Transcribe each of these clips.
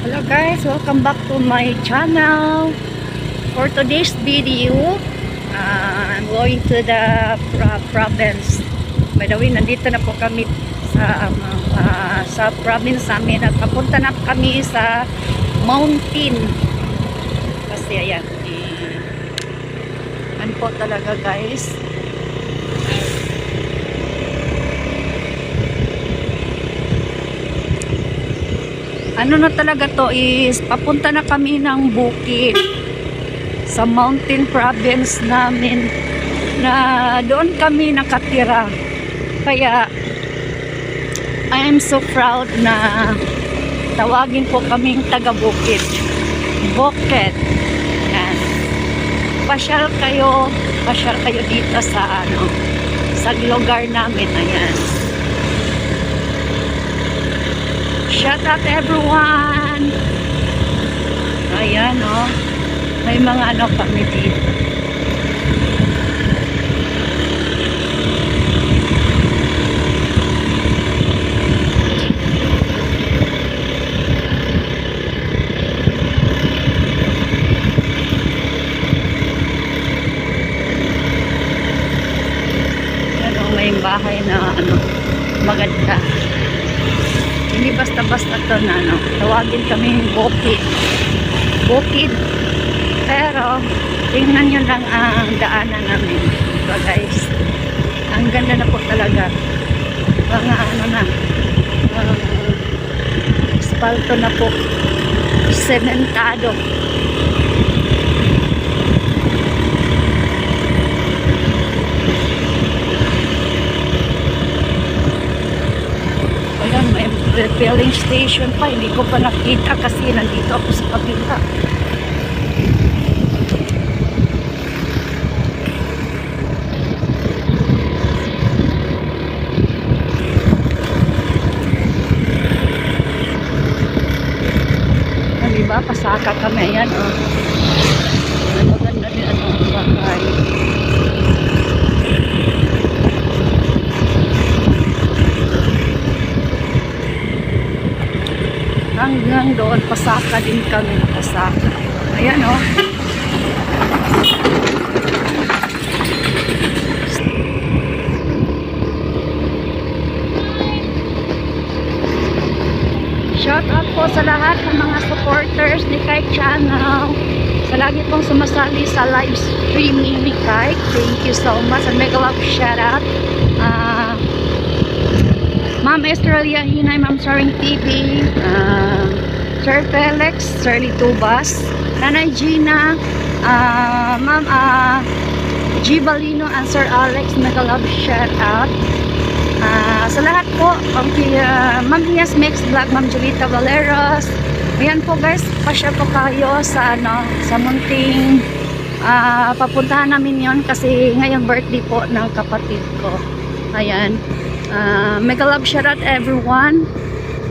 Hello guys, welcome back to my channel. For today's video, I'm going to the province. By the way, nandito na po kami sa province namin at papunta na kami sa mountain. Kasi ayan, ano po talaga guys. Ano na talaga to is papunta na kami ng bukid sa mountain province namin na doon kami nakatira. Kaya I am so proud na tawagin po kaming taga-bukid. Bukid. Yan. Pasyal kayo dito sa sa lugar namin. Ayan. Shout out everyone. Ayan may mga kami dito. May bahay na maganda. Hindi basta-basta to na tawagin kami bukid. Pero tingnan nyo lang ang daanan namin. So guys, ang ganda na po talaga. Mga espalto na po, sementado. May refilling station pa, hindi ko pa nakita kasi nandito ako sa kabila. Diba, pasaka kami, ayan maganda din bahay. Hanggang doon, pasaka din kami, pasaka. Ayan shout out po sa lahat ng mga supporters ni Kite Channel. Sa lagi pong sumasali sa live streaming ni Kite. Thank you so much. And mega love shout out. Ma'am Estrella Hinay, Ma'am Saring TV, Sir Felix, Sir Litubas, Nanay Gina, Ma'am G. Balino, and Sir Alex, mega love shout out. Sa lahat po, Ma'am Hias Mix Vlog, Ma'am Julita Valeros. Ayan po guys, pasya po kayo sa sa munting papuntahan namin yon kasi ngayon birthday po ng kapatid ko. Ayan. Mega love shout out everyone.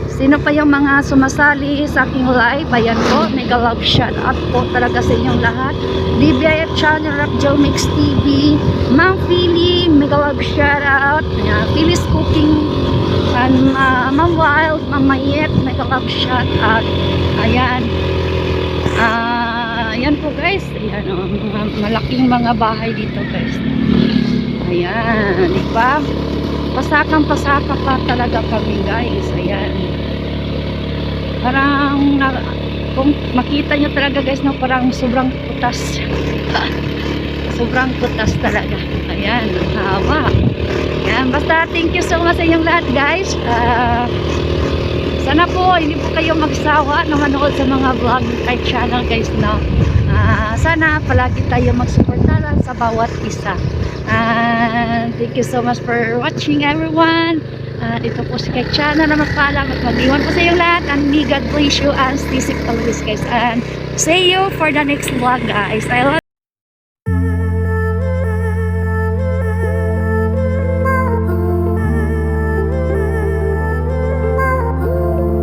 Sino pa yung mga sumasali sa aking live, ayan po, mega love shout out po talaga sa inyong lahat. DBIF channel, Rap Joe Mix TV, Ma'am Philly, mega love shout out. Philly's Cooking, and Ma'am Wild, Ma'am Mayet, mega love shout out. Ayan. Ayan po guys, ayan malaking mga bahay dito guys. Ayan, di ba? Pasakang-pasaka pa talaga kami guys. Ayan. Parang kung makita nyo talaga guys parang sobrang putas. Sobrang putas talaga. Ayan, ang haba. Ayan, basta thank you so much sa inyong lahat guys. Sana po hindi po kayo magsawa na manood sa mga vlog kay channel guys sana palagi tayo magsuporta sa bawat isa. Thank you so much for watching everyone. Ito po si Kite Channel na magpaalam at mag-iwan po sa iyong lahat, and may God bless you and stay safe always guys, and see you for the next vlog guys. I love